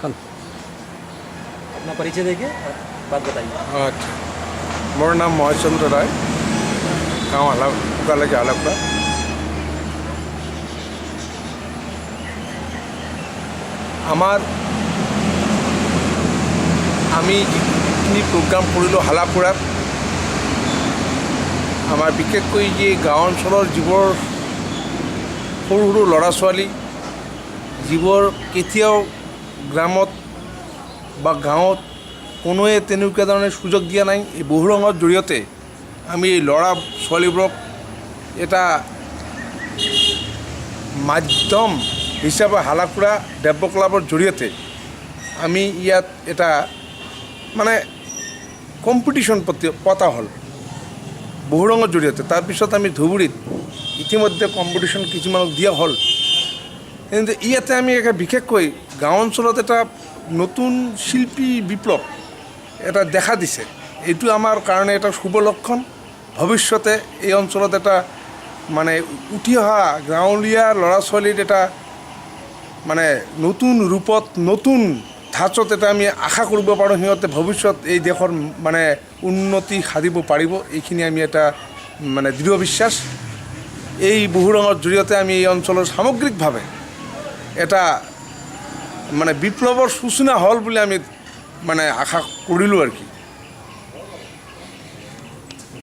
खान। अपना परिचय देखिए, बात बताइए। अच्छा, मोर नाम महेश चंद्र राय, गाँव उकालेके आलापुरा। আমার আমি যিখিনি প্ৰগ্ৰাম কৰিলোঁ হালাপুৰাত, আমাৰ বিশেষকৈ যে গাঁও অঞ্চলৰ যিবোৰ সৰু সৰু ল'ৰা ছোৱালী যিবোৰ কেতিয়াও গ্ৰামত বা গাঁৱত কোনোৱে তেনেকুৱা ধৰণে সুযোগ দিয়া নাই, এই বহুৰঙৰ জৰিয়তে আমি এই ল'ৰা ছোৱালীবোৰক এটা মাধ্যম হিচাপে হালাকুৰা ডেভেলপ ক্লাবৰ জৰিয়তে আমি ইয়াত এটা মানে কম্পিটিশ্যন পতা হ'ল বহুৰঙৰ জৰিয়তে। তাৰপিছত আমি ধুবুৰীত ইতিমধ্যে কম্পিটিশ্যন কিছুমানক দিয়া হ'ল। কিন্তু ইয়াতে আমি বিশেষকৈ গাঁও অঞ্চলত এটা নতুন শিল্পী বিপ্লৱ এটা দেখা দিছে। এইটো আমাৰ কাৰণে এটা শুভ লক্ষণ। ভৱিষ্যতে এই অঞ্চলত এটা মানে উঠি অহা গাঁৱলীয়া ল'ৰা ছোৱালীৰ এটা মানে নতুন ৰূপত নতুন ধাঁচত এটা আমি আশা কৰিব পাৰোঁ। সিহঁতে ভৱিষ্যত এই দেশৰ মানে উন্নতি সাধিব পাৰিব, এইখিনি আমি এটা মানে দৃঢ় বিশ্বাস। এই বহুৰঙৰ জৰিয়তে আমি এই অঞ্চলৰ সামগ্ৰিকভাৱে এটা মানে বিপ্লৱৰ সূচনা হ'ল বুলি আমি মানে আশা কৰিলোঁ আৰু কি।